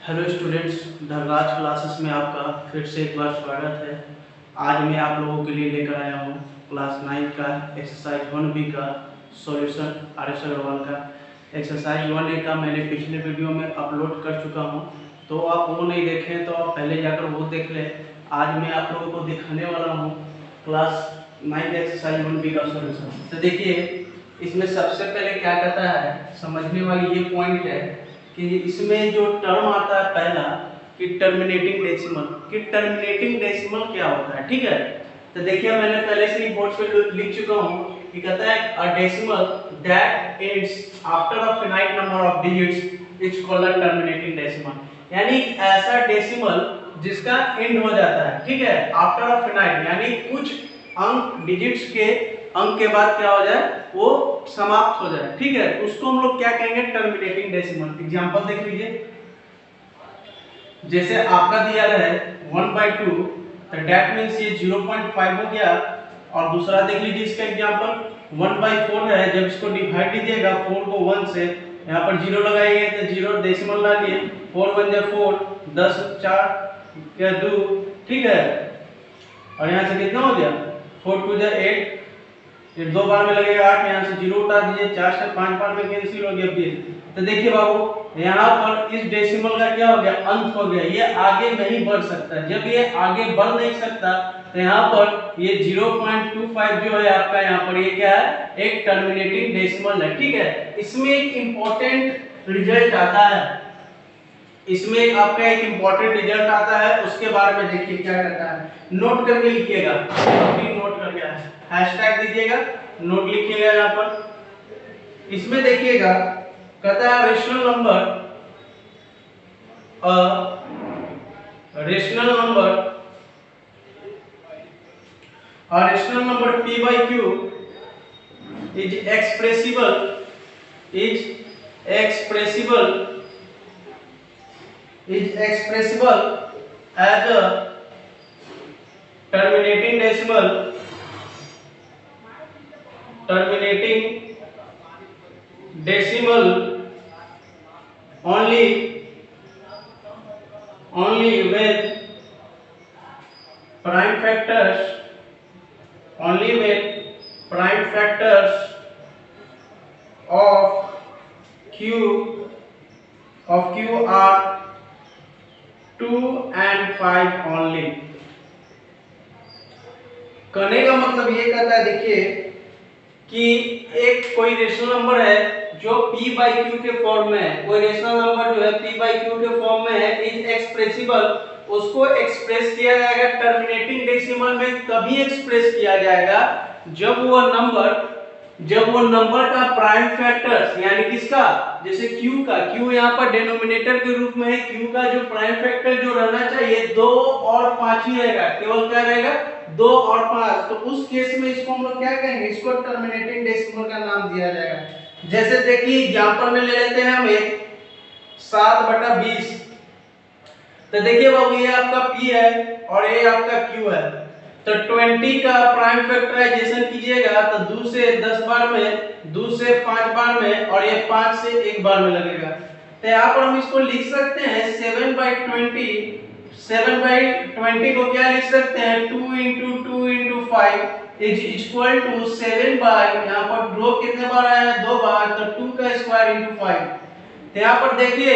Hello students, Dhanraj classes में आपका फिर से एक बार स्वागत है। आज मैं आप लोगों के लिए लेकर आया हूँ क्लास 9 का एक्सरसाइज 1B का सॉल्यूशन आर.एस. अग्रवाल का। एक्सरसाइज 1A का मैंने पिछले वीडियो में अपलोड कर चुका हूँ, तो आप वो नहीं देखें तो आप पहले जाकर वो देख लें। आज मैं आप लोगों को दिखाने वाला हूँ क्लास 9 एक्सरसाइज 1B का सॉल्यूशन। तो देखिए, इसमें सबसे पहले क्या कहता है, समझने वाली ये पॉइंट है कि इसमें जो टर्म आता है पहला कि टर्मिनेटिंग डेसिमल क्या होता है। ठीक है, तो देखिए मैंने पहले से ही बोर्ड पे लिख चुका हूँ कि कहता है a decimal that ends after a finite number of digits is called a terminating decimal. यानी ऐसा डेसिमल जिसका एंड हो जाता है, ठीक है, आफ्टर अ फिनाइट, यानी कुछ अंक डिजिट्स के अंक के बाद क्या हो जाए, वो समाप्त हो जाए। ठीक है, उसको हम लोग क्या कहेंगे, टर्मिनेटिंग डेसिमल। एग्जांपल देख लीजिए, जैसे आपका दिया है 1/2, तो दैट मींस ये 0.5 हो गया। और दूसरा देख लीजिए, इसका एग्जांपल 1/4 है। जब इसको डिवाइड कीजिएगा 4 को 1 से, यहाँ पर 0 लगाएंगे तो 0 डेसिमल डालिए, 4 1 जा 4, 10 4 या 2, ठीक है। और यहाँ से कितना हो गया, 4 2 जा 8, ये 2 बार में लगेगा 8, यहाँ से 0 उतार दीजिए, 4 से 5 बार में कैंसिल हो गया 20। तो देखिए बाबू, यहाँ पर इस डेसिमल का क्या हो गया, अंत हो गया, ये आगे नहीं बढ़ सकता। जब ये आगे बढ़ नहीं सकता तो यहाँ पर ये 0.25 जो है आपका, यहाँ पर ये क्या है, एक टर्मिनेटिंग डेसिमल है। ठीक है, इसमें एक इंपॉर्टेंट रिजल्ट आता है, इसमें आपका एक इंपॉर्टेंट रिजल्ट आता है, उसके बारे में देखिए क्या कहता है। नोट करके लिखिएगा, नोट कर गया है, हैशटैग दीजिएगा, नोट लिखिएगा यहाँ पर। इसमें देखिएगा कहता है rational number p by q is expressible as a terminating decimal only when prime factors of q are 2 and 5 only। कहने का मतलब ये कहता है, देखिए कि एक कोई रेशनल नंबर है जो p by q के फॉर्म में है, कोई रेशनल नंबर जो है p by q के फॉर्म में है, इज एक्सप्रेसिबल, उसको एक्सप्रेस किया जाएगा टर्मिनेटिंग डेसिमल में। तभी एक्सप्रेस किया जाएगा जब वो नंबर का प्राइम फैक्टर्स, यानी किसका, जैसे q का, q यहाँ पर डिनोमिनेटर के रूप में है, q का जो प्राइम फैक्टर जो रहना चाहिए 2 और 5 ही रहेगा, केवल क्या रहेगा, 2 और 5। तो उस केस में इसको हम लोग क्या कहेंगे, इसको टर्मिनेटिंग डेसिमल का नाम दिया जाएगा। जैसे देखिए एग्जांपल में ले लेते हैं हम एक 7/20। तो देखिए बाबू, ये आपका p है और ये आपका q है। तो 20 का प्राइम फैक्टराइजेशन कीजिएगा तो 2 से 10 बार में, 2 से 5 बार में, और ये 5 से 1 बार में लगेगा। तो यहाँ पर हम इसको लिख सकते हैं 7/20। 7/20 को क्या लिख सकते हैं, 2 × 2 × 5 इज इक्वल टू 7 बाय, यहाँ पर ड्रॉ कितने बार आया है, 2 बार, तो 2 का स्क्वायर × 5। तो यहाँ पर देखिए,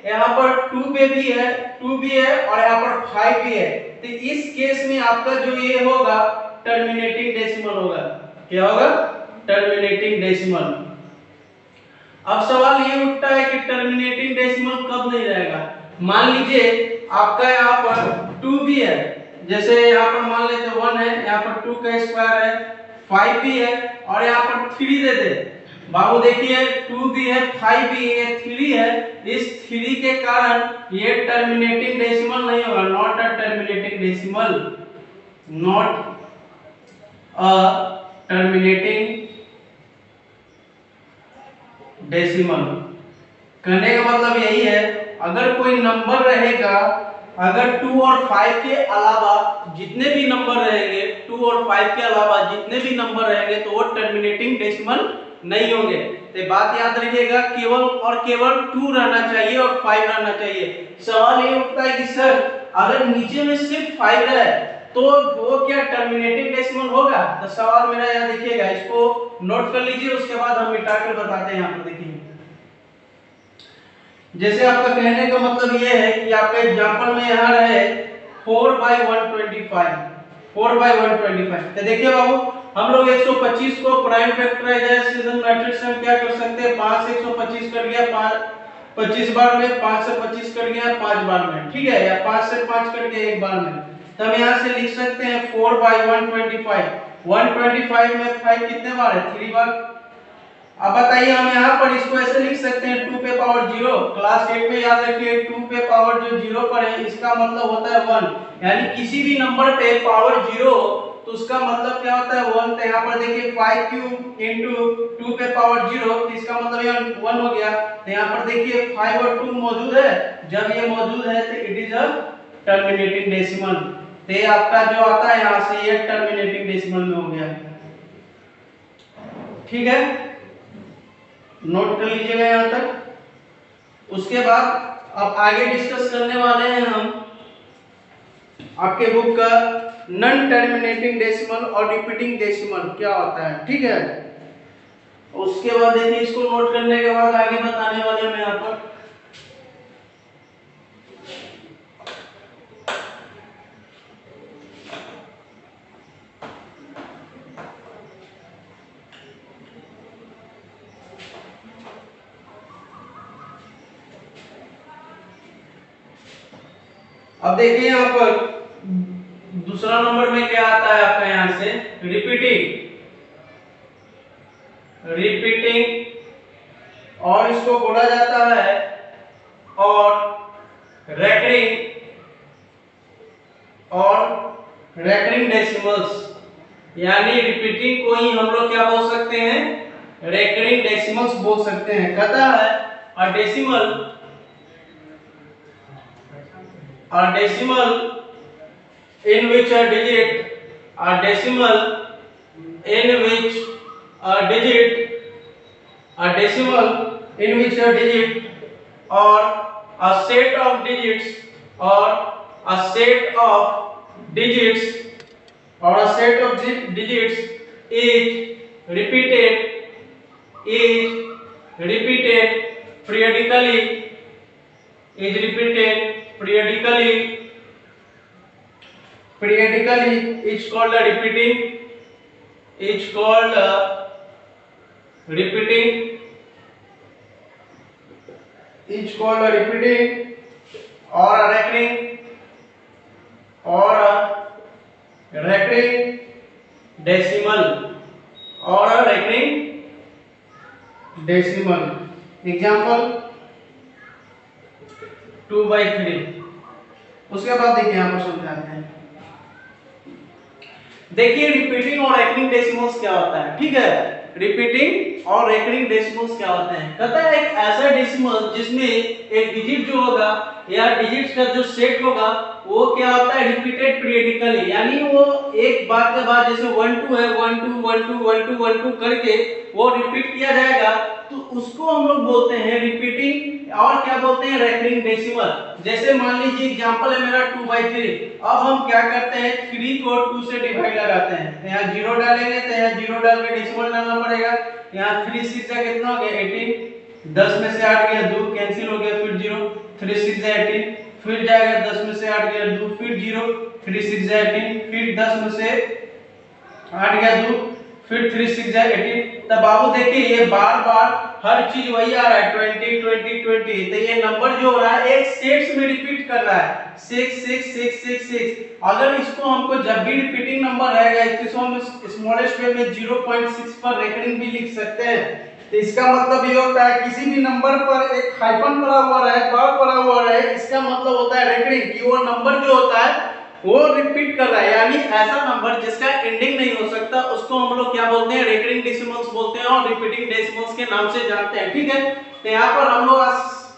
यहाँ पर 2 भी है, 2 भी है, और यहाँ पर 5 भी है। तो इस केस में आपका जो ये होगा टर्मिनेटिंग डेसिमल होगा। क्या होगा, टर्मिनेटिंग डेसिमल। अब सवाल ये उठता है कि टर्मिनेटिंग डेसिमल कब नहीं रहेगा। मान लीजिए आपका यहाँ पर 2 भी है, जैसे यहाँ पर मान लेते 1 है, यहाँ पर 2 का स्क्वायर है, 5 भी है, और यहाँ पर 3 दे दे। बाबू देखिए 2 भी है, 5 भी है, 3 है, इस 3 के कारण ये टर्मिनेटिंग डेसिमल नहीं होगा, not a terminating decimal, not a terminating decimal. कहने का मतलब यही है, अगर कोई नंबर रहेगा, अगर 2 और 5 के अलावा जितने भी नंबर रहेंगे, 2 और 5 के अलावा जितने भी नंबर रहेंगे, तो वो टर्मिनेटिंग डेसिमल नहीं होंगे। तो बात याद रखिएगा, केवल और केवल 2 रहना चाहिए और 5 रहना चाहिए। सवाल ये उठता है कि सर अगर नीचे में सिर्फ 5 है तो वो क्या टर्मिनेटिंग डेसिमल होगा? तो सवाल मेरा यहाँ देखिएगा, इसको नोट कर लीजिए, उसके बाद हम मिटा कर बताते हैं। यहाँ पर देखिए, जैसे आपका कहने का मतलब ये है कि आपका एग्जांपल में यहाँ रहे 4/125, 4/125। तो देखिए बाबू, हम लोग 125 को प्राइम फैक्टराइजेशन मैट्रिक्स में क्या कर सकते हैं, 5 से 125 कर लिया, 25 बार में, 5 से 25 कर लिया 5 बार में, ठीक है, या 5 से 5 कर लिया 1 बार में। तो हम यहाँ से लिख सकते हैं 4/125। 125 में 5 कितने बार है, 3 बार। अब बताइए, हम यहाँ पर इसको ऐसे लिख सकते हैं 2 पे पावर 0। क्लास 8 में याद रखिए 2 पे पावर जो 0 पर है इसका मतलब होता है 1, यानी किसी भी नंबर पे पावर 0 तो उसका मतलब क्या होता है 1। तो यहाँ पर देखिए 5 क्यूब इनटू 2 पे पावर 0, तो इसका मतलब यहाँ 1 हो गया। तो यहाँ पर देखिए 5 और 2 मौजूद है, जब ये मौजूद है तो it is a terminating decimal. तो ये आपका जो आता है यहाँ से ये टर्मिनेटिंग डेसिमल में हो गया, ठीक है, नोट कर लीजिएगा यहाँ तक। उसके बाद अब आगे डिस्कस करने वाले हैं हम आपके बुक का नॉन टर्मिनेटिंग डेसिमल और रिपीटिंग डेसिमल क्या होता है, ठीक है। उसके बाद देखिए, इसको नोट करने के बाद आगे बताने वाले हैं यहाँ पर। अब देखिए यहाँ पर दूसरा नंबर में क्या आता है आपका, यहाँ से रिपीटिंग, और इसको बोला जाता है और रैकरिंग डेसिमल्स, यानी रिपीटिंग को ही हम लोग क्या बोल सकते हैं, रैकरिंग डेसिमल्स बोल सकते हैं। कहता है अ decimal in which a digit or a set of digits is repeated periodically is called a repeating or a recurring decimal example 2/3। उसके बाद देखिए यहाँ पर समझाते हैं। देखिए रिपीटिंग और रैकरिंग डेसिमल्स क्या होता है, ठीक है। रिपीटिंग और रैकरिंग डेसिमल्स क्या होते हैं, कहता है एक ऐसा डेसिमल जिसमें एक डिजिट जो होगा या डिजिट्स का जो सेट होगा वो क्या होता है, रिपीटेड पीरियडिकली, यानी वो एक बार के बाद जैसे 1 2 है 1 2 1 2 1 2 1 2 करके वो रिपीट किया जाएगा, तो उसको हम लोग बोलते हैं रिपीटिंग और क्या बोलते हैं, रैकरिंग डेसिमल। जैसे मान लीजिए एग्जांपल है मेरा 2/3। अब हम क्या करते हैं, 3 को 2 से डिवाइड लगाते हैं, यहाँ 0 डालेंगे तो यहाँ 0 डाल के डेसिमल डालना पड़ेगा। यहाँ 3 6 जा कितना हो गया 18, 10 में से 8 गया 2 कैंसिल हो गया, फिर 0, 3 6 जा 18, फिर जाएगा 10 में से 8 गया 2, फिर 0, 3 6 जा 18, फिर 10 में से 8 गया 2, फिर 3 6 जा 18। तब बाबू देखिए ये बार बार हर चीज वही आ रहा है 20 20 20, तो ये नंबर जो हो रहा है एक सेट्स में रिपीट कर रहा है 6 6 6 6 6। अगर इसको हमको जब भी रिपीटिंग नंबर रहेगा इसको हम स्मॉलेस्ट वे में 0.6 पर रेकरिंग भी लिख सकते हैं। तो इसका मतलब ये होता है किसी भी नंबर पर एक हाइफन पड़ा हुआ रहे, डॉट पड़ा हुआ रहे, इसका मतलब होता है रेकरिंग, कि वो नंबर जो होता है वो रिपीट कर रहा है, यानी ऐसा नंबर जिसका एंडिंग नहीं हो सकता उसको हम लोग क्या बोलते हैं, रेकरिंग डेसिमल्स बोलते हैं और रिपीटिंग डेसिमल्स के नाम से जानते हैं, ठीक है। तो यहाँ पर हम लोग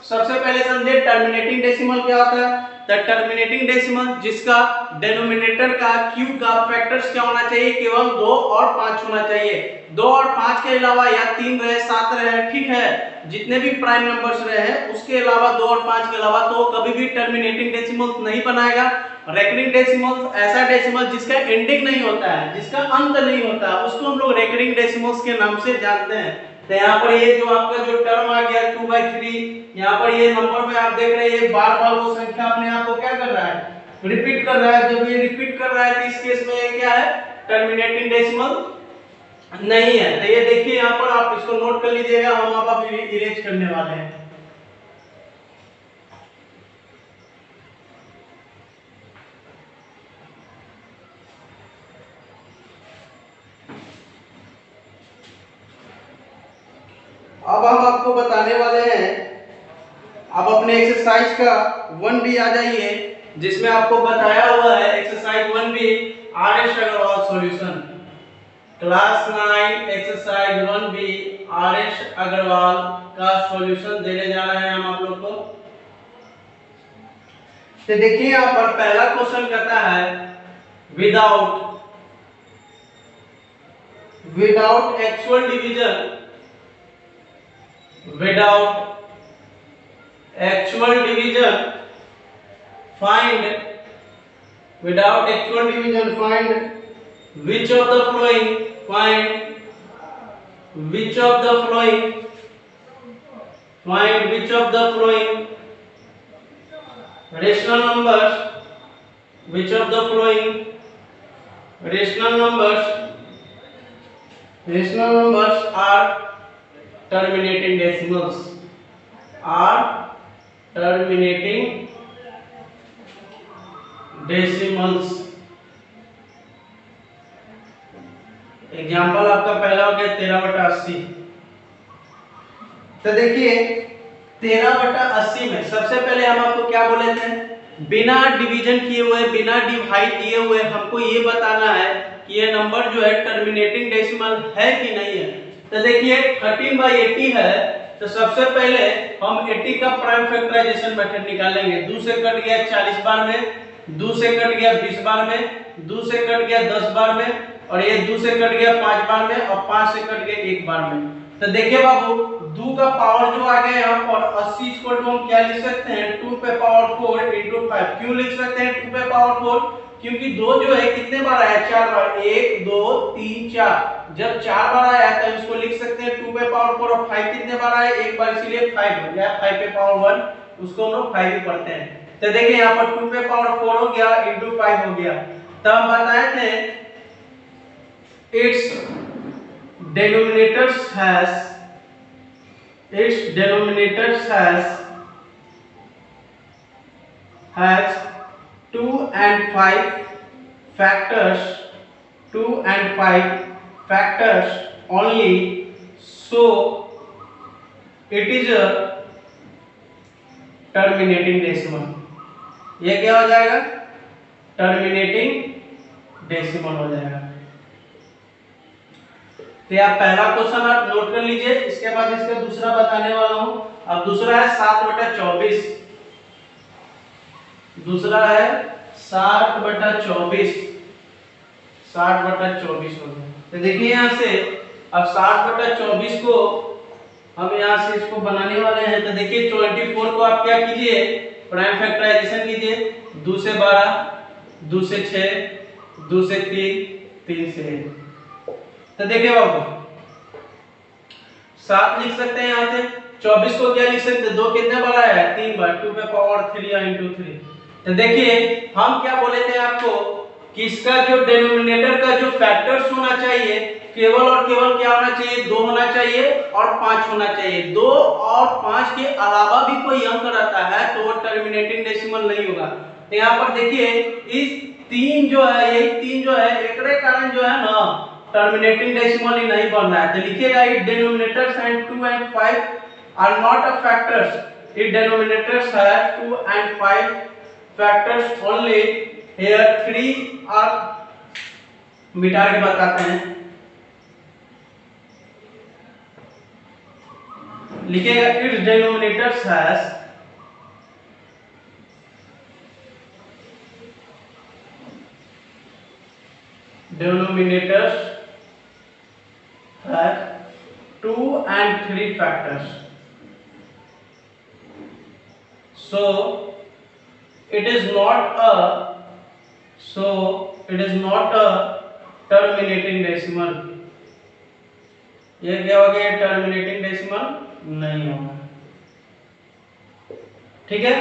सबसे पहले समझे टर्मिनेटिंग डेसिमल क्या होता है। द टर्मिनेटिंग डेसिमल जिसका डेनोमिनेटर का क्यू का फैक्टर्स क्या होना चाहिए, केवल 2 और 5 होना चाहिए। 2 और 5 के अलावा या 3 रहे 7 रहे, ठीक है, जितने भी प्राइम नंबर्स रहे उसके अलावा 2 और 5 के अलावा तो कभी भी टर्मिनेटिंग डेसिमल नहीं बनाएगा। रेकरिंग डेसिमल ऐसा डेसिमल जिसका एंडिंग नहीं होता है, जिसका अंत नहीं होता है, उसको हम लोग रेकरिंग डेसिमल्स के नाम से जानते हैं। तो यहाँ पर ये जो आपका जो टर्म आ गया 2/3, यहाँ पर ये नंबर में आप देख रहे हैं ये बार-बार वो संख्या अपने आप को क्या कर रहा है, रिपीट कर रहा है। जब ये रिपीट कर रहा है तो इस केस में ये क्या है, टर्मिनेटिंग डेसिमल नहीं है। तो ये देखिए यहाँ पर आप इसको नोट कर लीजिएगा, हम अब इरेज करने वाले हैं। अब हम आपको बताने वाले हैं, अब अपने एक्सरसाइज का 1B आ जाइए, जिसमें आपको बताया हुआ है exercise 1B R S Agarwal solution, class 9 exercise 1B R S Agarwal का सॉल्यूशन देने जा रहे हैं हम आप लोग को। तो देखिए यहाँ पर पहला क्वेश्चन कहता है without actual division, without actual division find which of the following, which of the following rational numbers, which of the following rational numbers are terminating decimals, example आपका पहला हो गया 13/80। तो देखिए 13/80 में सबसे पहले हम आपको क्या बोले थे, बिना डिवीजन किए हुए, बिना डिवाइड किए हुए हमको ये बताना है कि ये नंबर जो है टर्मिनेटिंग डेसिमल है कि नहीं है। तो देखिए 13/80 है, तो सबसे पहले हम 80 का प्राइम फैक्टराइजेशन मेथड निकालेंगे। 2 से कट गया 40 बार में, 2 से कट गया 20 बार में, 2 से कट गया 10 बार में, और ये 2 से कट गया 5 बार में, और 5 से कट गया 1 बार में। तो देखिए बाबू 2 का पावर जो आ गया यहाँ पर 80 को हम क्या लिख सकते हैं, 2 पे पावर 4 into 5। क्यों लिख सकते हैं 2 पे पावर 4, क्योंकि 2 जो है कितने बार आया, 4 बार, 1 2 3 4। जब 4 बार आया तो इसको लिख सकते हैं 2 पे पावर 4, और 5 कितने बार आया, एक बार, इसलिए 5 हो गया। 5 पे पावर 1 उसको हम लोग 5 ही पढ़ते हैं। तो देखिए यहाँ पर 2 पे पावर 4 हो गया into 5 हो गया। तो हम बताए थे its denominators has 2 and 5 factors, 2 and 5 factors only, so it is a terminating decimal। ये क्या हो जाएगा, टर्मिनेटिंग डेसिमल हो जाएगा। तो आप पहला क्वेश्चन आप नोट कर लीजिए, इसके बाद इसका दूसरा बताने वाला हूं। अब दूसरा है 7/24, दूसरा है 60/24, 60/24 हो गया। तो देखिए यहाँ से अब 60/24 को हम यहाँ से इसको बनाने वाले हैं। तो देखिए 24 को आप क्या कीजिए, प्राइम फैक्टराइजेशन कीजिए। 2 से 12, 2 से 6, 2 से 3, 3 से 1। तो देखिए बाबू 7 लिख सकते हैं यहाँ से, 24 को क्या लिख सकते हैं, 2 कितने बार आया है, 3 बार, 2 पे पावर 3 into 3। तो देखिए हम क्या बोले थे आपको कि इसका जो डिनोमिनेटर का जो फैक्टर्स होना चाहिए केवल और केवल क्या होना चाहिए, 2 होना चाहिए और 5 होना चाहिए। 2 और 5 के अलावा भी कोई अंक रहता है तो वो टर्मिनेटिंग डेसिमल नहीं होगा। तो यहाँ पर देखिए इस 3 जो है, यही 3 जो है एक कारण जो है ना टर्मिनेटिंग डेसिमल ही नहीं बन रहा है। तो लिखिएगा it denominators and 2 and 5 are not a factors, it denominators है 2 and 5 factors only, here 3 are, मिटा के बताते हैं, लिखिएगा it's denominators has denominators have 2 and 3 factors. So it is not a terminating decimal. ये क्या हो गया? टर्मिनेटिंग डेसिमल नहीं होगा। ठीक है,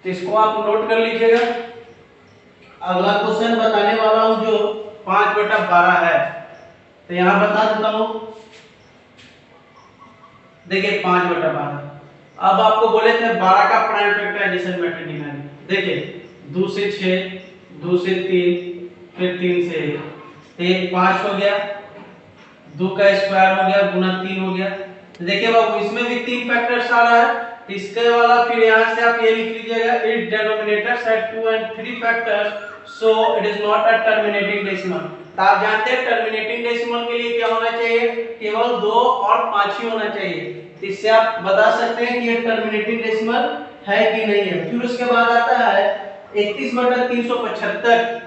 तो इसको आप नोट कर लीजिएगा। अगला क्वेश्चन बताने वाला हूं जो 5/12 है, तो यहां बता देता हूं। देखिए 5/12, अब आपको बोले थे 12 का प्राइम फैक्टराइजेशन मेथड निकालिए। देखिए 2 से 6, 2 से 3, फिर 3 से 1, तो ये 5 हो गया, 2 का स्क्वायर हो गया, गुना 3 हो गया। तो देखिए बाबू इसमें भी 3 फैक्टर्स आ रहा है, इसके वाला फिर यहाँ से आप ये लिख लीजिएगा, it denominators have 2 and 3 factors so it is not a terminating decimal. तो आप जानते हैं टर्मिनेटिंग डेसिमल के लिए क्या होना चाहिए? केवल 2 और 5 ही होना चाहिए। इससे आप बता सकते हैं कि ये टर्मिनेटिंग डेसिमल है कि नहीं है। फिर उसके बाद आता है 31/375,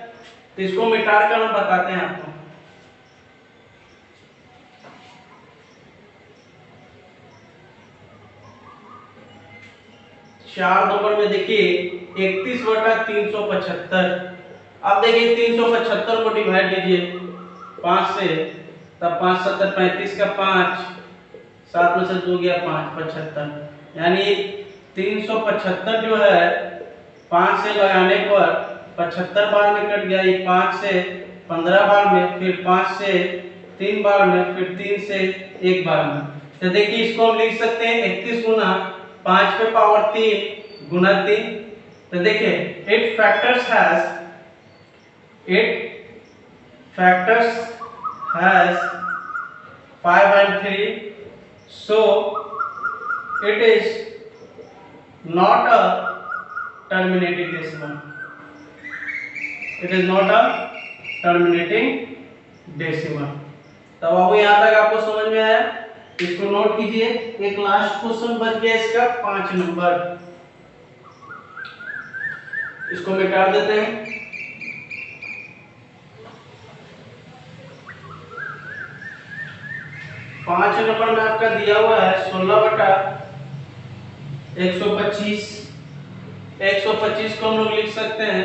तो इसको मिटाकर हम बताते हैं आपको। 4 नंबर में देखिए 31/375। अब देखिए 375 को डिवाइड कीजिए 5 से, तब 5 7 35 का 5, 7 में से 2 गया 5, 75। यानी 375 जो है 5 से लगाने पर 75 बार में कट गया। ये 5 से 15 बार में, फिर 5 से 3 बार में, फिर 3 से 1 बार में। तो देखिए इसको हम लिख सकते हैं 31 गुना 5 पे पावर 3 गुना 3। तो देखिए 8 factors has 5 and 3, so it is not a terminating decimal. It is not a terminating decimal. तब अब यहाँ तक आपको समझ में आया? इसको नोट कीजिए। एक लास्ट क्वेश्चन बच गया इसका 5 नंबर, इसको मिटा देते हैं। पांच नंबर में आपका दिया हुआ है 16/125। 125 को हम लोग लिख सकते हैं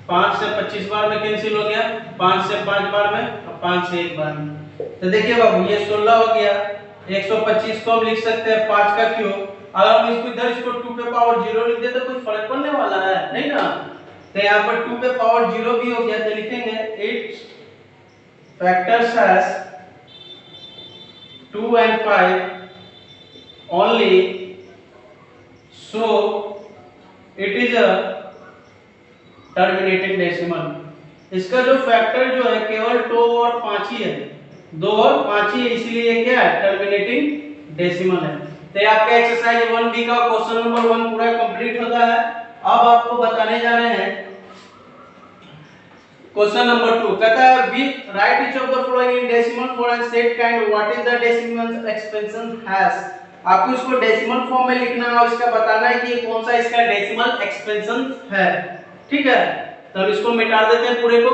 5 से 25 बार में कैंसिल हो गया, 5 से 5 बार में और 5 से 1 बार में। तो देखिए बाबू ये 16 हो गया। 125 को हम लिख सकते हैं 5 का क्यूब। अगर हम इसको इधर इसको 2 पे पावर 0 लिख दे तो कुछ फर्क पड़ने वाला है नहीं ना। तो यहाँ पर 2 पे पावर 0 भी हो गया, तो लिखेंगे 8 factors has 2 and 5 only, so it is a terminating decimal. इसका जो फैक्टर जो है केवल 2 और 5 ही है, 2 और 5 ही है, इसलिए क्या है? टर्मिनेटिंग डेसिमल है। तो आपका एक्सरसाइज 1B का क्वेश्चन नंबर 1 पूरा कंप्लीट होता है। अब आपको बताने जा रहे हैं क्वेश्चन नंबर 2। कहता है with right each of the following in decimal for and set kind what is the decimal expansion has. आपको इसको डेसिमल फॉर्म में लिखना है और इसका बताना है कि कौन सा इसका डेसिमल एक्सपेंशन है। ठीक है, तो हम इसको मिटा देते हैं पूरे को।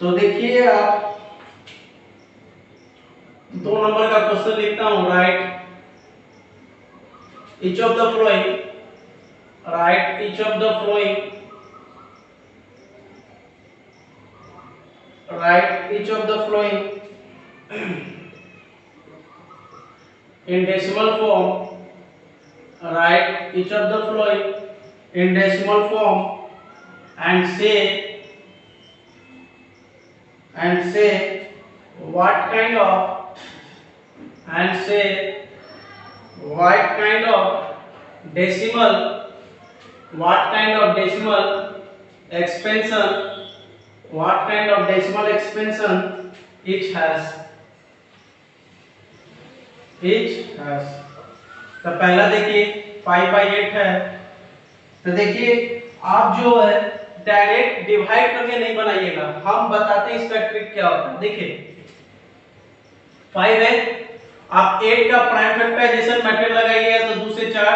तो देखिए आप 2 नंबर का क्वेश्चन लिखता हूं। Right each of the flowing, right each of the flowing, right each of the flowing in decimal form, write each of the following in decimal form and say what kind of decimal expansion each has। तो पहला देखिए 5/8 है। तो देखिए आप जो है direct divide करके नहीं बनाइएगा, हम बताते हैं इसका ट्रिक क्या होता है। देखिए 5 है, आप 8 का प्राइम फैक्टराइजेशन मेथड लगाइए तो 2 से 4,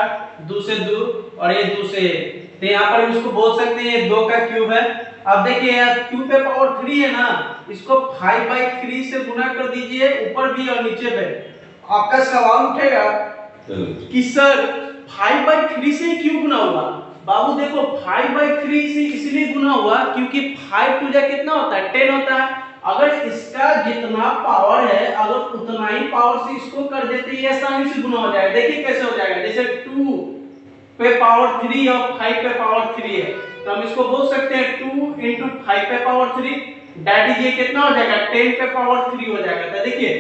2 से 2 और ये 2 से 1, तो यहाँ पर हम इसको बोल सकते हैं ये 2 का क्यूब है। अब देखिए यार क्यूब पे पावर 3 है ना, इसको 5/3 से गुना कर दीजिए ऊपर भी और नीचे पे। आपका सवाल उठेगा कि सर 5/3 से क्यों गुना हुआ? बाबू देखो 5/3 से इसलिए गुना हुआ क्योंकि 5 टू जा कितना होता है 10 होता है। अगर इसका जितना पावर है अगर उतना ही पावर से इसको कर देते ये आसानी से गुना हो जाएगा। देखिए कैसे हो जाएगा, जैसे 2 पे पावर 3 और 5 पे पावर 3 है तो हम इसको बोल सकते हैं 2 × 5 पे पावर 3 दैट इज ये कितना हो जाएगा 10 पे पावर 3 हो जाएगा। तो देखिए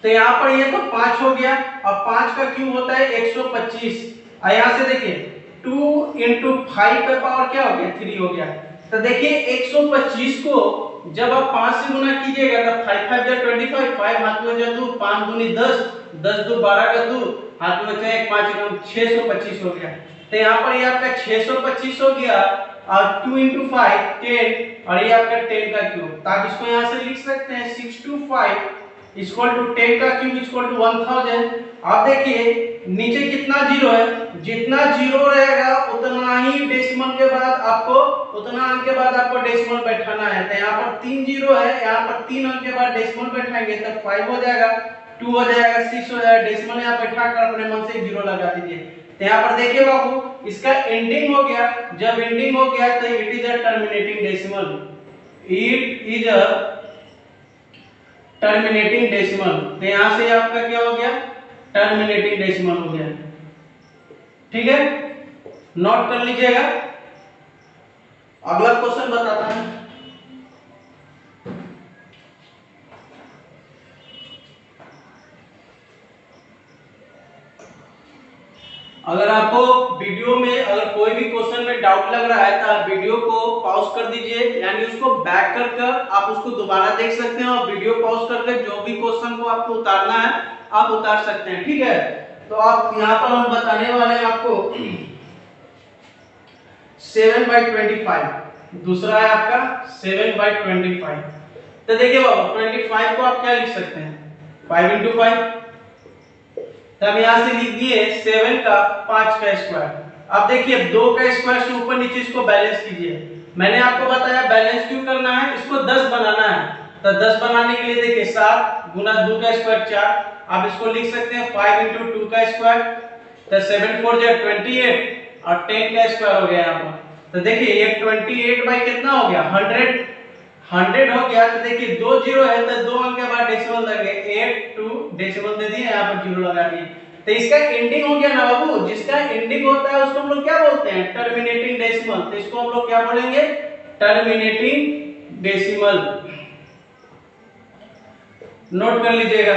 तो यहाँ पर ये तो 5 हो गया और 5 का क्यूब होता है 125 और यहाँ से देखिए 2 × 5 पे पावर क्या हो गया 3 हो गया। तो देखिए 125 को जब आप 5 से गुना कीजिएगा तो 5 5 जा 25, 5 हाथ में जा 2, 5 दूनी 10, 10 2 12 का 2 हाथ में बचा 1 5 कम 625 हो गया। तो यहाँ पर ये आपका 625 हो गया और 2 × 5 10 और ये आपका 10 का क्यूब। तो आप इसको यहाँ से लिख सकते हैं 625 = 10 का क्यूब = 1000। आप देखिए नीचे कितना जीरो है, जितना जीरो रहेगा उतना ही डेसिमल के बाद आपको उतना अंक के बाद आपको डेसिमल बैठाना है। तो यहाँ पर 3 जीरो है, यहाँ पर 3 अंक के बाद डेसिमल बैठाएंगे तो 5 हो जाएगा, 2 हो जाएगा, 6 हो जाएगा। डेसिमल यहाँ बैठा कर अपने मन से जीरो लगा दीजिए। तो यहाँ पर देखिए बाबू इसका एंडिंग हो गया, जब एंडिंग हो गया तो it is a terminating decimal, it is a terminating decimal. तो यहां से आपका क्या हो गया टर्मिनेटिंग डेसिमल हो गया। ठीक है, नोट कर लीजिएगा। अगला क्वेश्चन बताता हूं। अगर आपको वीडियो में अगर कोई भी क्वेश्चन में डाउट लग रहा है तो आप वीडियो को पॉज कर दीजिए, यानी उसको बैक कर आप उसको दोबारा देख सकते हैं और वीडियो पॉज करके जो भी क्वेश्चन को आपको उतारना है आप उतार सकते हैं। ठीक है, तो आप यहाँ पर हम बताने वाले हैं आपको 7/25, दूसरा है आपका 7/25। तो देखिए बाबू 25 को आप क्या लिख सकते हैं 5 × 5, तब यहां से लिख दिए 7 का 5 का स्क्वायर। अब देखिए 2 का स्क्वायर से ऊपर नीचे इसको बैलेंस कीजिए। मैंने आपको बताया बैलेंस क्यों करना है, इसको 10 बनाना है। तो 10 बनाने के लिए देखिए 7 × 2 का स्क्वायर 4, आप इसको लिख सकते हैं 5 × 2 का स्क्वायर। तो 7 4 जा 28 और 10 का स्क्वायर हो गया यहाँ पर। तो देखिए ये 28 बाई कितना हो गया 100 हो गया। तो देखिए 2 जीरो है तो 2 अंक के बाद डेसिमल लगे 8 2 डेसिमल दे दिए, यहाँ पर जीरो लगा दिए। तो इसका एंडिंग हो गया ना बाबू, जिसका एंडिंग होता है उसको हम लोग क्या बोलते हैं टर्मिनेटिंग डेसिमल। तो इसको हम लोग क्या बोलेंगे टर्मिनेटिंग डेसिमल। नोट कर लीजिएगा।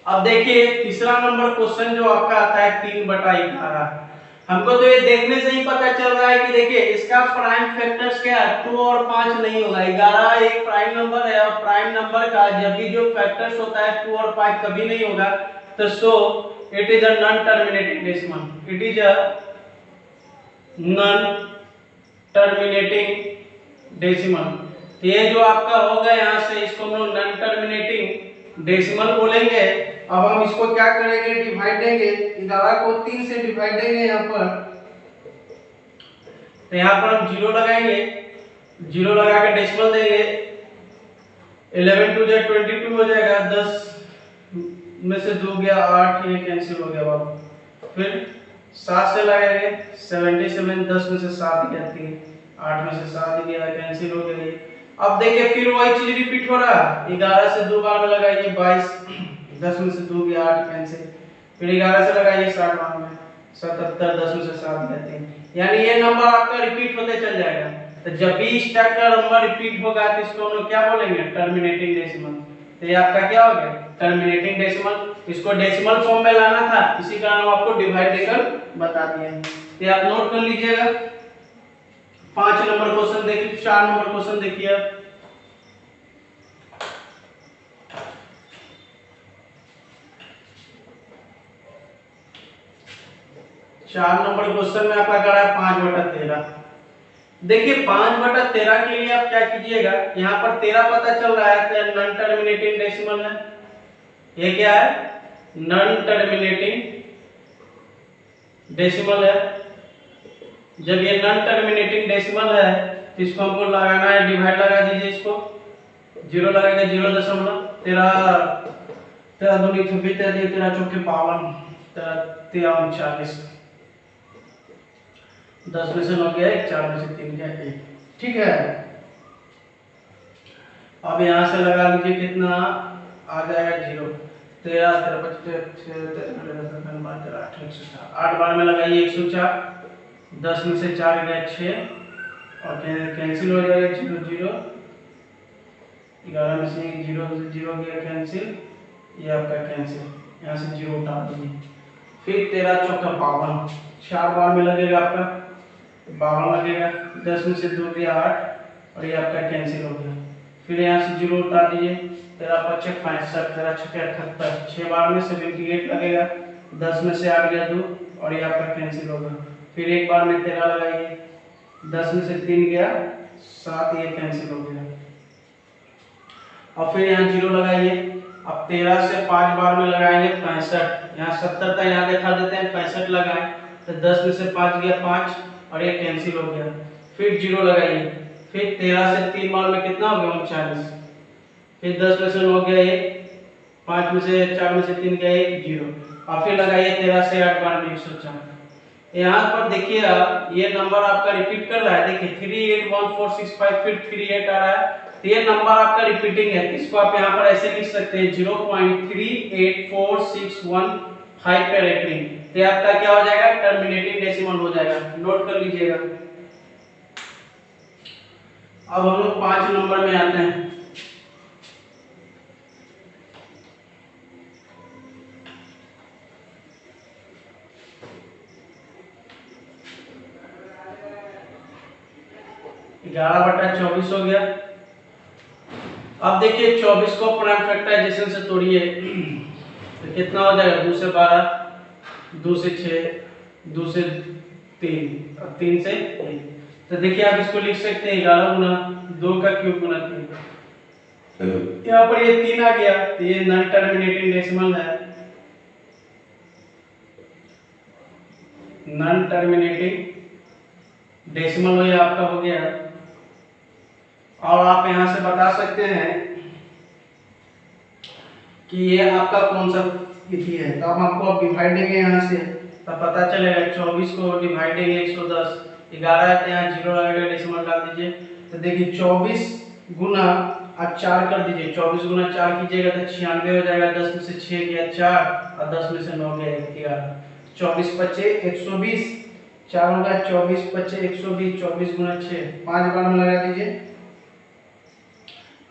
अब देखिए तीसरा नंबर क्वेश्चन जो आपका आता है 3/11। हमको तो ये देखने से ही पता चल रहा है कि देखिए इसका प्राइम फैक्टर्स क्या है 2 और 5 नहीं होगा। 11 एक प्राइम नंबर है और प्राइम नंबर का जब भी जो फैक्टर्स होता है 2 और 5 कभी नहीं होगा। तो so it is a non terminating decimal, it is a non terminating decimal. ये जो आपका होगा यहाँ से इसको हम लोग नॉन टर्मिनेटिंग डेसिमल बोलेंगे। अब हम इसको क्या करेंगे डिवाइड देंगे, 11 को 3 से डिवाइड देंगे यहाँ पर। तो यहाँ पर हम 0 लगाएंगे, 0 लगा के डेसिमल देंगे। 11 2 जा 22 हो जाएगा, 10 में से 2 गया 8, ये कैंसिल हो गया बाबू। फिर 7 से लगाएंगे 77, 10 में से 7 गया 3, 8 में से 7 गया कैंसिल हो गया। अब देखिए फिर वही चीज रिपीट हो रहा है। 11 से 2 बार में लगाइए 22, 10 में से 2 गया 8 कैंसिल। फिर 11 से लगाइए 60 बार में 77, 10 में से 7 गया 3, यानी ये नंबर आपका रिपीट होते चल जाएगा। तो जब भी इस टाइप का नंबर रिपीट होगा तो इसको हम लोग क्या बोलेंगे टर्मिनेटिंग डेसिमल। तो ये आपका क्या हो गया टर्मिनेटिंग डेसिमल। इसको डेसिमल फॉर्म में लाना था, इसी कारण हम आपको डिवाइड देकर बता दिए। तो आप नोट कर लीजिएगा। 5 नंबर क्वेश्चन देखिए, 4 नंबर क्वेश्चन देखिए आप। चार नंबर क्वेश्चन में आपका करा है 5/13। देखिए 5/13 के लिए आप क्या कीजिएगा, यहाँ पर 13 पता चल रहा है तो नॉन टर्मिनेटिंग डेसिमल है। ये क्या है? नॉन टर्मिनेटिंग डेसिमल है। जब ये नॉन टर्मिनेटिंग डेसिमल है तो इसको हमको लगाना है, डिवाइड लगा दीजिए इसको, 0 लगाएगा 0.13 दूनी 26, 13 चौके 52, 13 40, 10 में से 9 गया 1, 4 में से 3 गया 1। ठीक है, अब यहां से लगा लीजिए कितना आ जाएगा 0, 13 13 25 8 बार में लगाइए 104, 10 में से 4 गया 6 और कैंसिल हो जाएगा 0 0, 11 में से 0 गया कैंसिल, ये आपका कैंसिल, यहाँ से 0 उठा दीजिए। फिर 13 चौका 52, 4 बार में लगेगा आपका 52 लगेगा, 10 में से 2 गया 8 और ये आपका कैंसिल हो गया। फिर यहाँ से 0 उठा दीजिए, 13 5 65, 13 6 78, 6 बार में 78 लगेगा, 10 में से 8 गया 2 और ये आपका कैंसिल होगा। फिर एक बार में 13 लगाइए, 10 में से 3 गया 7, ये कैंसिल हो गया। और फिर यहाँ 0 लगाइए। अब 13 से 5 बार में लगाएंगे 65, यहाँ 70 था, यहाँ दिखा देते हैं 65 लगाएं तो 10 में से 5 गया 5 और ये कैंसिल हो गया। फिर 0 लगाइए, फिर 13 से 3 बार में कितना हो गया 39, फिर 10 में से 9 गया 1, 5 में से 4 में से 3 गया 1 0 और फिर लगाइए 13 से 8 बार में 104। यहाँ पर देखिए आप ये नंबर आपका रिपीट कर रहा है, देखिए 381465 फिर 38 आ रहा है, तो ये नंबर आपका रिपीटिंग है। इसको आप यहाँ पर ऐसे लिख सकते हैं 0.384615 पे रेटिंग, तो आपका क्या हो जाएगा? टर्मिनेटिंग डेसिमल हो जाएगा, नोट कर लीजिएगा। अब हम लोग 5 नंबर में आते हैं। ग्यारह बटा 24 हो गया। अब देखिए 24 को प्राइम फैक्टराइजेशन से तोड़िए तो कितना हो जाएगा? 2 से 12, 2 से 6, 2 से 3 और 3 से 1। तो देखिए आप इसको लिख सकते हैं 11 गुना 2 का क्यूब गुना 3। यहाँ पर ये 3 आ गया तो ये नॉन टर्मिनेटिंग डेसिमल है, नॉन टर्मिनेटिंग डेसिमल ये आपका हो गया। और आप यहां से बता सकते हैं कि ये आपका कौन सा तिथि है, तो हम आपको अब डिवाइड देंगे यहाँ से तब पता चलेगा। 24 को डिवाइड देंगे 110, 11 है तो यहाँ 0 लगेगा, डेसिमल डाल दीजिए। तो देखिए 24 गुना आप 4 कर दीजिए, 24 गुना 4 कीजिएगा तो 96 हो जाएगा, 10 में से 6 गया 4 और 10 में से 9 गया 11, 24 25 120, 4 होगा 24 25 120, 24 गुना 6 5 बार में लगा दीजिए,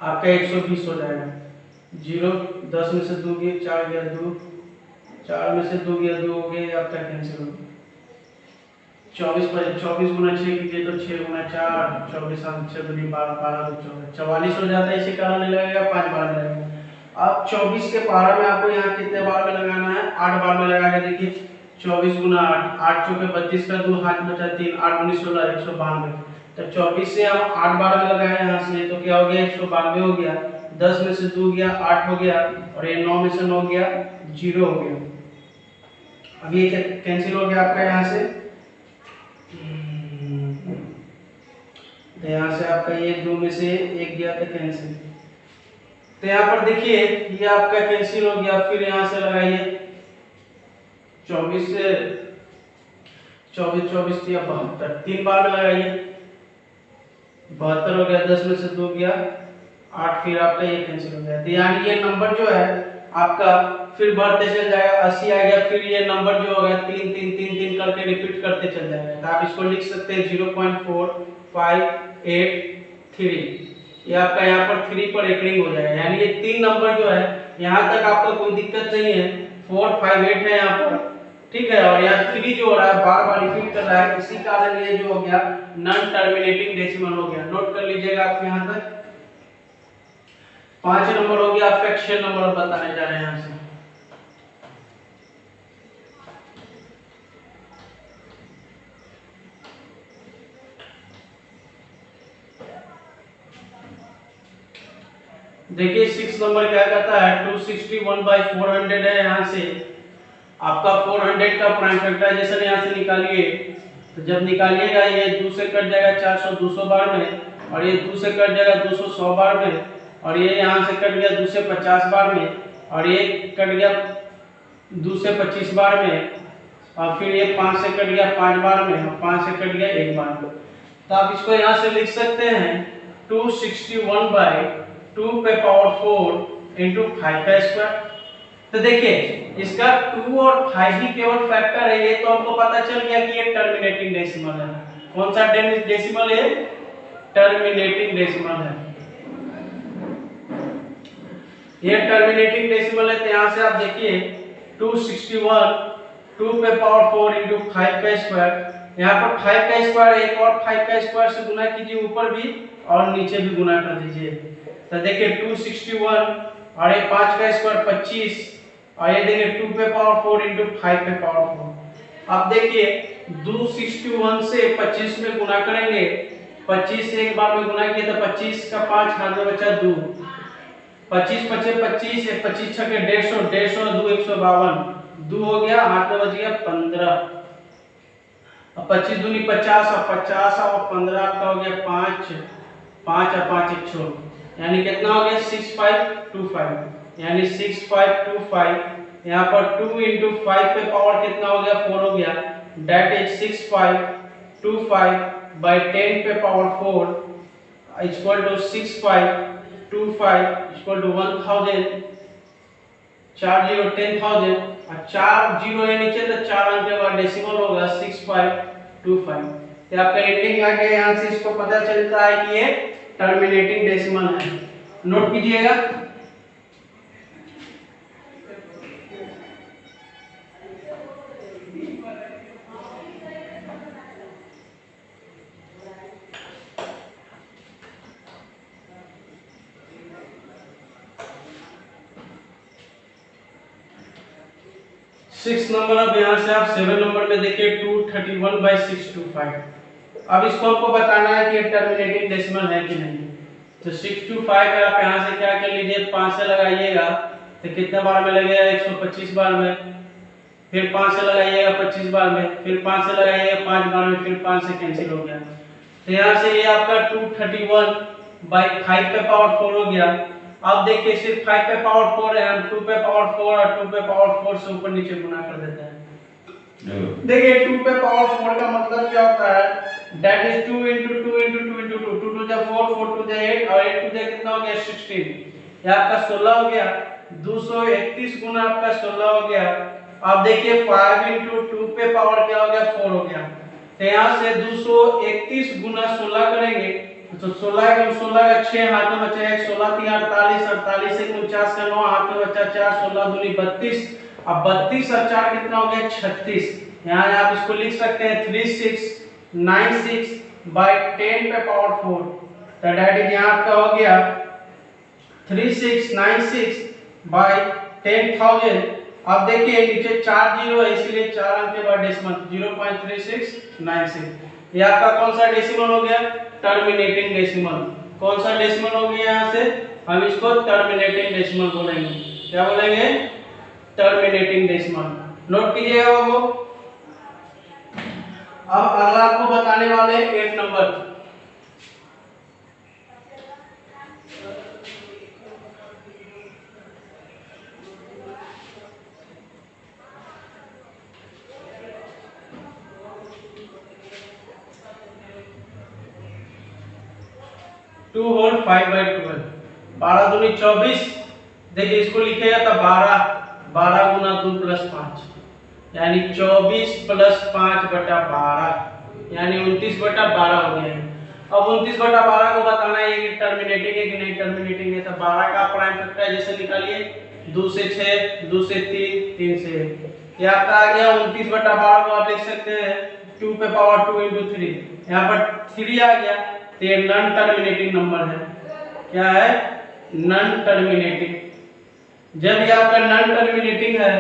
आपका 120 हो जाएगा। 0 10 में से 2 गया 4 गया 2, 4 में से 2 गया 2 हो गया, आपका कैंसिल हो गया। 24 गुना 6 कीजिए तो 6 गुना 4, 24 6 दूनी 12, 12 44 हो जाता है। इसी कारण नहीं लगेगा, 5 बार में लगेगा। अब 24 के पारा में आपको यहाँ कितने बार में लगाना है? 8 बार में लगा के देखिए। 24 गुना 8, 8 चौके 32 का 2 हाथ बचा 3, 8 19 16 192। तो 24 से हम 8 बार में लगाए यहाँ से तो क्या हो गया? 192 हो गया। 10 में से 2 गया 8 हो गया और ये 9 में से 9 गया 0 हो गया। अब ये कैंसिल हो गया आपका यहाँ से, तो यहाँ से आपका ये 2 में से 1 गया था कैंसिल। तो यहाँ पर देखिए ये आपका कैंसिल हो गया। फिर यहाँ से लगाइए 24 से 24 24 दिया 72, 3 बार में लगाइए 72 हो गया। 10 में से 2 गया 8, फिर आपका ये कैंसिल हो गया। तो यानी ये नंबर जो है आपका फिर बढ़ते चल जाएगा, 80 आ गया। फिर ये नंबर जो होगा 3 3 3 3 करके रिपीट करते चल जाएगा। तो आप इसको लिख सकते हैं 0.4583। ये आपका यहाँ पर 3 पर रेकरिंग हो जाएगा। यानी ये 3 नंबर जो है यहाँ तक आपका कोई दिक्कत नहीं है, 4 5 8 है यहाँ पर, ठीक है। और यहाँ 3 जो हो रहा है बार बार रिपीट कर रहा है, इसी कारण ये जो हो गया नॉन टर्मिनेटिंग डेसिमल हो गया। नोट कर लीजिएगा आप यहाँ तक। 5 नंबर हो गया, आपका 6 नंबर बताने जा रहे हैं यहाँ से। देखिए 6 नंबर क्या कहता है, 261/400 है। यहाँ से आपका 400 का प्राइम फैक्टराइजेशन यहाँ से निकालिए। तो जब निकालिएगा ये 2 से कट जाएगा 400 200 बार में, और ये 2 से कट जाएगा 200 100 बार में, और ये यहाँ से कट गया 2 से 50 बार में, और ये कट गया 2 से 25 बार में, और फिर ये 5 से कट गया 5 बार में, और 5 से कट गया 1 बार में। तो आप इसको यहाँ से लिख सकते हैं 261/2 पे पावर 4 इंटू 5 का स्क्वायर। तो देखिए इसका 2 और 5 ही केवल फैक्टर है, ये तो हमको पता चल गया कि ये टर्मिनेटिंग डेसिमल है। कौन सा डेसिमल है? टर्मिनेटिंग डेसिमल है। ये टर्मिनेटिंग डेसिमल है। तो यहाँ से आप देखिए 261 2 पे पावर 4 इंटू 5 का स्क्वायर। यहाँ पर 5 का स्क्वायर, एक और 5 का स्क्वायर से गुना कीजिए, ऊपर भी और नीचे भी गुना कर दीजिए। तो देखिए 261 और ये 5 का स्क्वायर 25, और ये देखिए 2 पे पावर 4 इंटू 5 पे पावर 4। अब देखिए 261 से 25 में गुना करेंगे, 25 से एक बार में गुना किया तो 25 का 5 हाथ में बचा 2, 25 पचे 25, 25 छके 150, 150 2 152, 2 हो गया, हाथ में बच गया 15। अब 25 दूनी 50, और 50 और 15 आपका हो गया 5, 5 और 5 1 छोड़, यानी कितना हो गया 6525, यानी 6525। यहाँ पर 2 इंटू 5 पे पावर कितना हो गया 4 हो गया, डेट इज 6525/10 पे power 4 equal to 6525 equal to 1000, 4 0 10,000, और 4 0 है नीचे तो 4 अंक के बाद डेसिमल होगा 6525। तो आपका एंडिंग आ गया। यहाँ से इसको पता चलता है कि ये टर्मिनेटिंग डेसिमल है। नोट कीजिएगा। सिक्स नंबर, अब यहाँ से आप 7 नंबर में देखिए 231/625। अब इसको आपको बताना है कि ये टर्मिनेटिंग डेसिमल है कि नहीं। तो 625 है, आप यहाँ से क्या कर लीजिए 5 से लगाइएगा तो कितने बार में लगेगा 125 बार में, फिर 5 से लगाइएगा 25 बार में, फिर 5 से लगाइएगा 5 बार में, फिर 5 से कैंसिल हो गया। तो यहाँ से ये आपका 231/5 पे पावर 4 हो गया। अब देखिए सिर्फ 5 पे पावर 4 है, हम 2 पे पावर 4 और 2 पे पावर 4 से ऊपर नीचे गुना कर देते हैं। देखिए 2 पे पावर 4 का मतलब क्या होता है, that is 2 into 2 into 2 into 2, 2 to the 4, 4 to the 8, और 8 to the कितना हो गया 16, ये आपका 16 हो गया। 231 गुना आपका 16 हो गया। अब देखिए 5 into 2 पे पावर क्या हो गया 4 हो गया। तो यहाँ से 231 गुना 16 करेंगे तो 16 का 6 हाथ में बचा है, 16 3 48, 48 से 49 का 9 हाथ में बचा 4, 16 दूनी 32, अब 32 और 4 कितना हो गया 36। यहाँ आप इसको लिख सकते हैं 3696/10 पे पावर 4। तो दैट इज यहाँ आपका हो गया 3696/10,000। अब देखिए नीचे 4 जीरो है इसलिए 4 अंक के बाद डेसिमल 0.3696। ये आपका कौन सा डेसिमल हो गया, टर्मिनेटिंग डेसिमल। कौन सा डेसिमल हो गया, यहाँ से हम इसको टर्मिनेटिंग डेसिमल बोलेंगे। क्या बोलेंगे, टर्मिनेटिंग डेसिमल। नोट कीजिएगा वो। अब अगला आपको बताने वाले 8 नंबर। टू होल 5/12, 12 दूनी 24। देखिए इसको लिखेगा तो 12 गुना 2 + 5 यानी 24 + 5/12 यानी 29/12 हो गया। अब 29/12 को बताना है कि टर्मिनेटिंग है कि नहीं टर्मिनेटिंग है। तो 12 का प्राइम फैक्टर जैसे निकालिए 2 से 6, 2 से 3, 3 से 1। ये आपका आ गया 29/12 को आप लिख सकते हैं 2 पे पावर 2 into 3। यहाँ पर 3 आ गया तो ये नॉन टर्मिनेटिंग नंबर है। क्या है? Non terminating. जब ये आपका नॉन टर्मिनेटिंग है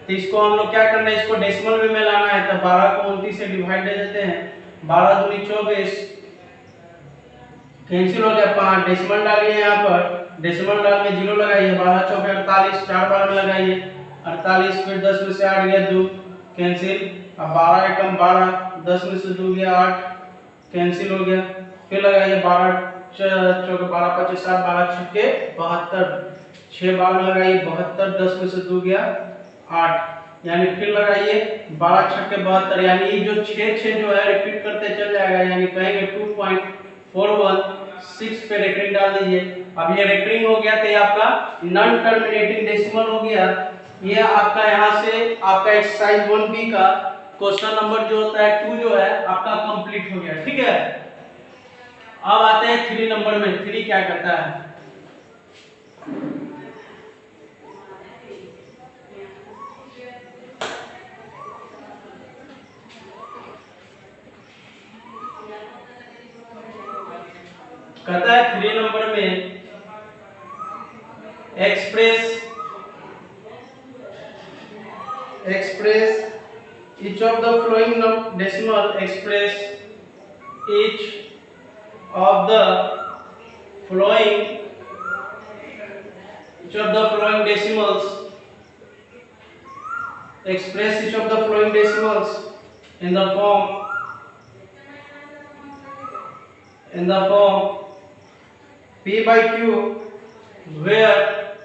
तो इसको हम लोग क्या करना है, इसको डेसिमल में लाना है। तो 12 को 29 से डिवाइड दे देते हैं, 12 दूनी 24, कैंसिल हो गया 5, डेसिमल डालिए यहाँ पर, डेसिमल डाल में 0 लगाइए, 12 चौके 48, 4 बार में लगाइए 48, फिर 10 में से 8 गया 2, कैंसिल। अब 12 एकम 12, 10 में से 2 गया 8, कैंसिल हो गया। फिर लगाइए 12 चौके 12 25 7, 12 छक्के 72, 6 बार में लगाइए 72, 10 में से 2 गया 8, यानी फिर लगाइए 12 छक्के 72, यानी ये जो 6 जो है रिपीट करते चल जाएगा, यानी कहेंगे 2.416 पे रेकरिंग डाल दीजिए। अब ये रेकरिंग हो गया तो ये आपका नॉन टर्मिनेटिंग डेसिमल हो गया। ये आपका यहाँ से आपका एक्सरसाइज 1B का क्वेश्चन नंबर जो होता है 2 जो है आपका कंप्लीट हो गया। ठीक है, अब आते हैं 3 नंबर में। 3 क्या करता है? कहता है 3 नंबर में express each of the following decimal, express each of the following decimals, express each of the following decimals in the form P by Q, where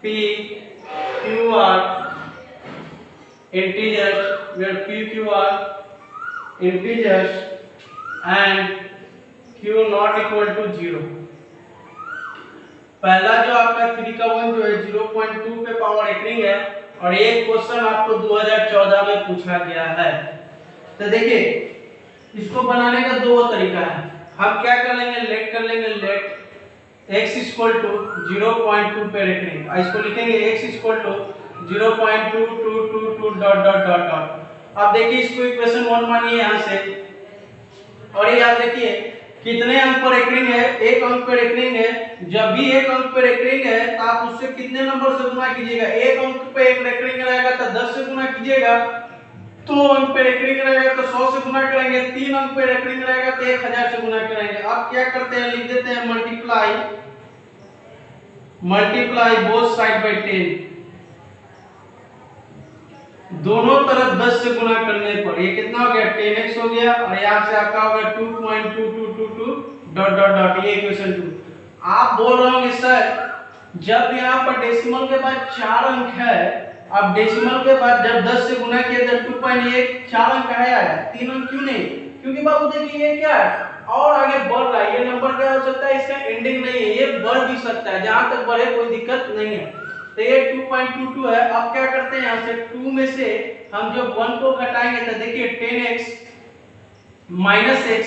P, Q are integers, and Q not equal to 0। पहला जो आपका 3 का 1 जो है 0.2 पे power recurring है, और ये क्वेश्चन आपको 2014 में पूछा गया है। तो देखिए इसको बनाने का दो तरीका है। हम क्या कर लेंगे, लेट कर लेंगे, लेट x इक्वल टू 0.2 पे रेकरिंग, इसको लिखेंगे x equal to 0.2222 dot dot dot dot. अब देखिए इसको इक्वेशन 1 मानिए यहाँ से, और ये याद रखिए कितने अंक पर रेकरिंग है, एक अंक पर रेकरिंग है। जब भी एक अंक पर रेकरिंग है तो आप उससे कितने नंबर से गुना कीजिएगा, एक अंक पे एक रेकरिंग रहेगा तो 10 से गुना कीजिएगा, 2 अंक पे रेकरिंग रहेगा तो 100 से गुना करेंगे, 3 अंक पे रेकरिंग रहेगा तो 1000 से गुना करेंगे। अब क्या करते हैं, लिख देते हैं मल्टीप्लाई बोथ साइड बाय 10, दोनों तरफ 10 से गुना करने पर ये कितना हो गया, 10x हो गया, और यहाँ से आपका हो गया 2.2222 डॉट डॉट डॉट। ये इक्वेशन 2। आप बोल रहे होंगे सर जब यहाँ पर डेसिमल के बाद 4 अंक है, अब डेसिमल के बाद जब 10 से गुना किया तो 2.1 4 अंक है आया, 3 अंक क्यों नहीं? क्योंकि बाबू देखिए ये क्या है और आगे बढ़ रहा है, ये नंबर क्या हो सकता है, इसका एंडिंग नहीं है, ये बढ़ भी सकता है, जहां तक बढ़े कोई दिक्कत नहीं है। तो ये 2.22 है। अब क्या करते हैं, यहाँ से 2 में से हम जब 1 को घटाएंगे तो देखिए 10x minus x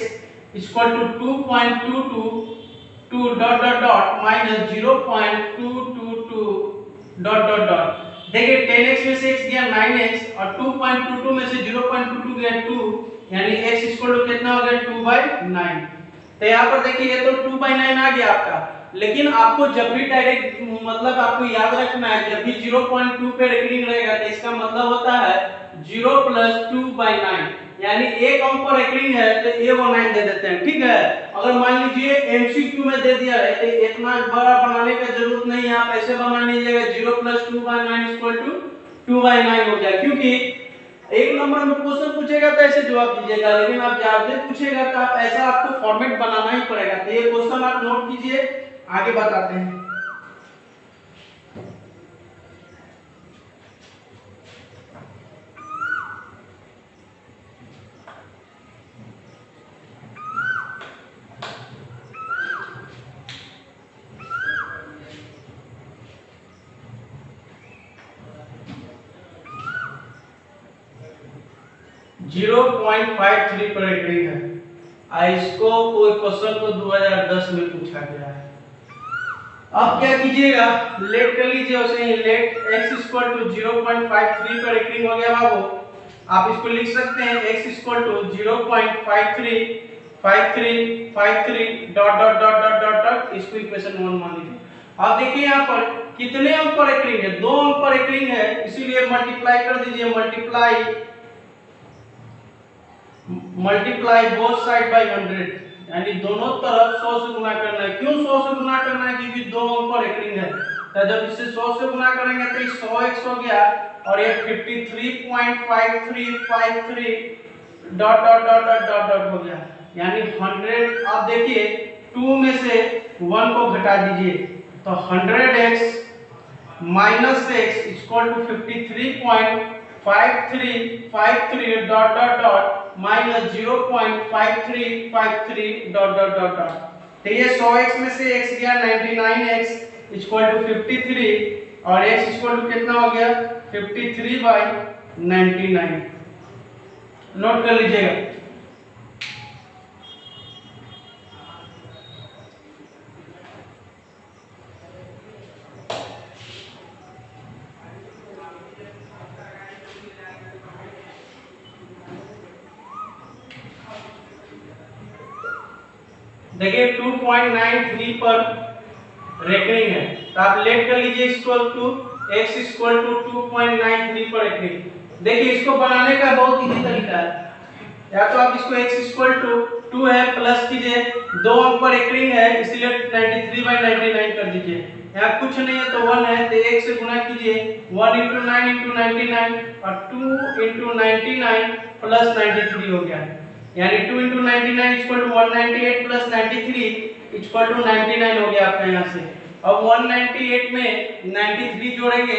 equal to 2.222 dot dot dot minus 0.222 dot dot dot. देखिए 10x में से x गया 9x और 2.22 में से 0.22 गया 2, यानी x इक्वल टू कितना हो गया 2/9। तो यहाँ पर देखिए ये तो 2/9 आ गया आपका, लेकिन आपको जब भी डायरेक्ट मतलब आपको याद रखना है जब भी 0.2 पे रेकरिंग रहेगा तो इसका मतलब होता है 0 + 2/9, यानी एक अंक पर रेकरिंग है तो ये वो 9 दे देते हैं। ठीक है, अगर मान लीजिए एमसीक्यू में दे दिया है तो इतना बड़ा बनाने की जरूरत नहीं है, आप ऐसे बना लीजिएगा 0 + 2/9 = 2/9 हो गया। क्योंकि एक नंबर में क्वेश्चन पूछेगा तो ऐसे जवाब दीजिएगा, लेकिन आप ज्यादा पूछेगा तो आप ऐसा आपको फॉर्मेट बनाना ही पड़ेगा। तो ये क्वेश्चन आप नोट कीजिए, आगे बताते हैं। जीरो 0.53 पर रेकरिंग है। इसको कोई क्वेश्चन को 2010 में पूछा गया है। अब क्या कीजिएगा, लेट कर लीजिए उसे ही, लेट x इक्वल टू 0.53 पर रेकरिंग हो गया बाबू। आप इसको लिख सकते हैं x equal to 0.53 dot dot dot dot dot dot, इसको इक्वेशन 1 मान लीजिए। अब देखिए यहाँ पर कितने अंक पर रेकरिंग है, 2 अंक पर रेकरिंग है, इसीलिए मल्टीप्लाई कर दीजिए, मल्टीप्लाई बोथ साइड बाय 100, यानी दोनों तरफ 100 से गुणा करना है। क्यों 100 से गुणा करना है, क्योंकि 2 अंक पर रेकरिंग है, तो जब इसे 100 से गुणा करेंगे तो ये 100x हो गया और ये 53.5353 dot dot dot dot dot dot हो गया, यानी 100। आप देखिए 2 में से 1 को घटा दीजिए तो 100x minus x equal to 53.5353 dot dot dot minus 0.5353 dot dot dot dot. तो ये 100x में से x गया 99x इक्वल टू 53 और x इक्वल टू कितना हो गया 53/99। नोट कर लीजिएगा। देखिए 2.93 पर रेकरिंग है, तो आप लेट कर लीजिए equal to x equal to 2.93 पर रेकरिंग। देखिए इसको बनाने का बहुत इजी तरीका है, या तो आप इसको x इक्वल टू 2 है प्लस कीजिए, 2 अंक पर रेकरिंग है इसलिए 93/99 कर दीजिए, यहाँ कुछ नहीं है तो 1 है तो 1 से गुणा कीजिए, 1 × 9 × 99 और 2 × 99 प्लस 93 हो गया, यानी 2 × 99 equal to 198 plus 93 equal to 99 हो गया आपका यहाँ से। अब 198 में 93 जोड़ेंगे,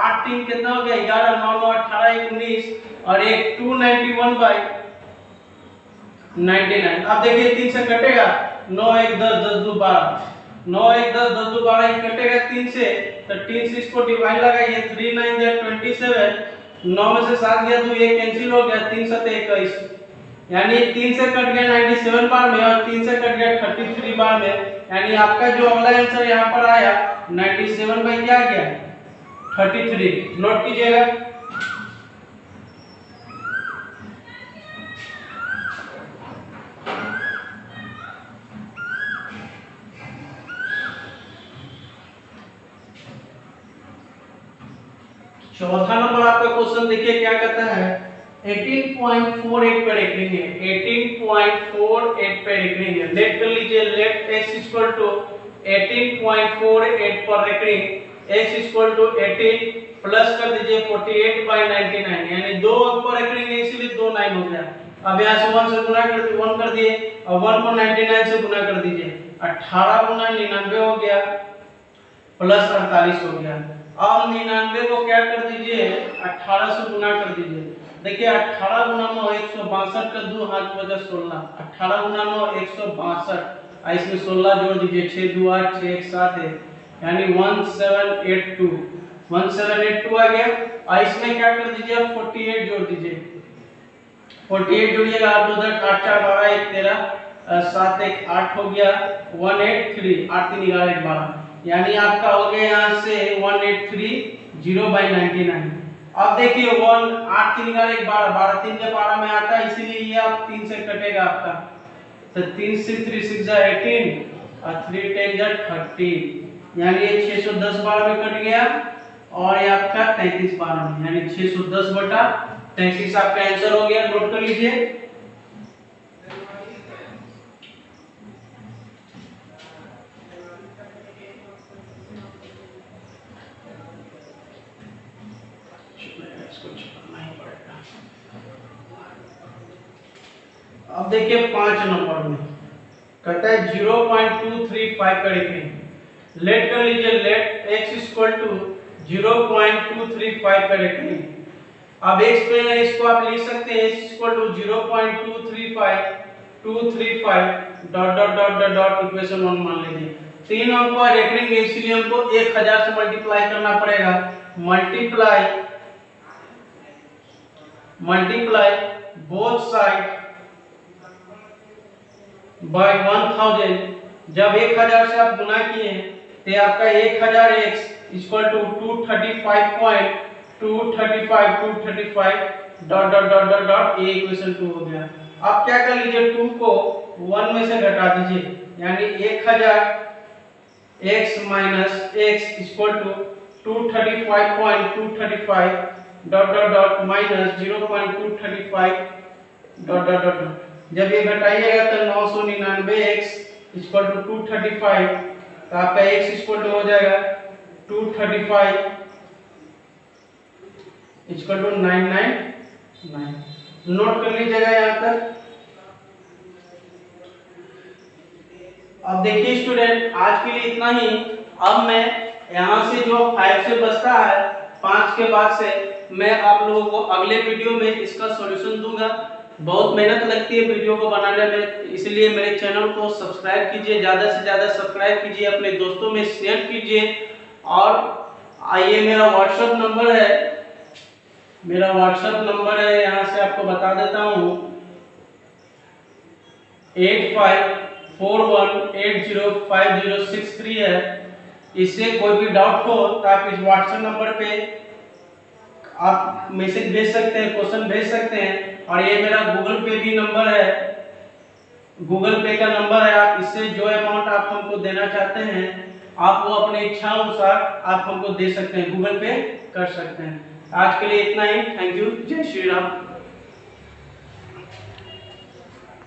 8 3 कितना हो गया 11, 9 9 18 19 और एक 291/99। अब देखिए 3 से कटेगा, 9 1 10 10 2 12, 9 1 10 10 2 12 कटेगा 3 से, तो 3 से इसको डिवाइड लगाइए, 3 9 27, 9 में से 7 गया तो ये कैंसिल हो गया, 3 7 21, यानी 3 से कट गया 97 बार में और 3 से कट गया 33 बार में, यानी आपका जो अगला आंसर यहाँ पर आया 97 बाई क्या गया 33। नोट कीजिएगा। चौथा नंबर आपका क्वेश्चन देखिए क्या कहता है, 18.48 पर रेकरिंग है, 18.48 पर रेकरिंग है। लेट कर लीजिए, लेट x इक्वल टू 18.48 पर recurring, x equal to 18 plus कर दीजिए 48/99, यानी 2 अंक पर रेकरिंग है इसलिए 2 9 हो गया। अब यहाँ से 1 से गुणा कर दिए, 1 कर दिए और 1 को 99 से गुणा कर दीजिए, 18 × 99 हो गया प्लस 48 हो गया। अब 99 को क्या कर दीजिए 18 से गुणा कर दीजिए, देखिए 18 × 9 162 का 2 हाथ बचा 16, 18 × 9 162, इसमें 16 जोड़ दीजिए, 6 2 8 6 1 7 है, यानी 1782 आ गया। और इसमें क्या कर दीजिए 48 जोड़ दीजिए, 48 जोड़िएगा 8 2 10 8 4 12 1 13 7 1 8 हो गया 183, 8 3 11 1 12, यानी आपका हो गया यहाँ से 1830/99। अब देखिए 1 8 3 11 1 12, 12 3 के 12 में आता है इसीलिए ये आप 3 से कटेगा आपका, तो 3 6 3 6 18 और 3 10 30, यानी ये 610 बार में कट गया और ये आपका 33 बार में, यानी 610/33 आपका आंसर हो गया। नोट कर लीजिए। अब देखिए 5 नंबर में कहता है 0.235 का रेकरिंग। लेट कर लीजिए, लेट x इक्वल टू 0.235 का रेकरिंग। अब x पे इसको आप लिख सकते हैं x equal to 0.235 dot dot dot dot equation 1 मान लीजिए। 3 अंक का रेकरिंग है इसलिए हमको 1000 से मल्टीप्लाई करना पड़ेगा, मल्टीप्लाई बोथ साइड बाय 1000। जब 1000 से आप गुना किए तो ये आपका 1000x equal to 235 dot dot dot dot dot, ये इक्वेशन 2 हो गया। अब क्या कर लीजिए, 2 को 1 में से घटा दीजिए, यानी 1000x minus x equal to 235 dot dot dot minus 0.235 dot dot dot. जब ये घटाइएगा तो 999x इक्वल टू 235, तो आपका x इक्वल टू हो जाएगा 235 इक्वल टू 999। नोट कर लीजिएगा यहाँ तक। अब देखिए स्टूडेंट, आज के लिए इतना ही। अब मैं यहाँ से जो 5 से बचता है, 5 के बाद से मैं आप लोगों को अगले वीडियो में इसका सॉल्यूशन दूंगा। बहुत मेहनत लगती है वीडियो को बनाने में, इसलिए मेरे चैनल को सब्सक्राइब कीजिए, ज़्यादा से ज़्यादा सब्सक्राइब कीजिए, अपने दोस्तों में शेयर कीजिए। और आइए, मेरा व्हाट्सएप नंबर है, यहाँ से आपको बता देता हूँ, 8541805063 है। इससे कोई भी डाउट हो तो आप इस व्हाट्सएप नंबर पे आप मैसेज भेज सकते हैं, क्वेश्चन भेज सकते हैं। और ये मेरा गूगल पे भी नंबर है, गूगल पे का नंबर है। आप इससे जो अमाउंट आप हमको देना चाहते हैं, आप वो अपने इच्छा अनुसार आप हमको दे सकते हैं, गूगल पे कर सकते हैं। आज के लिए इतना ही। Thank you. जय श्री राम।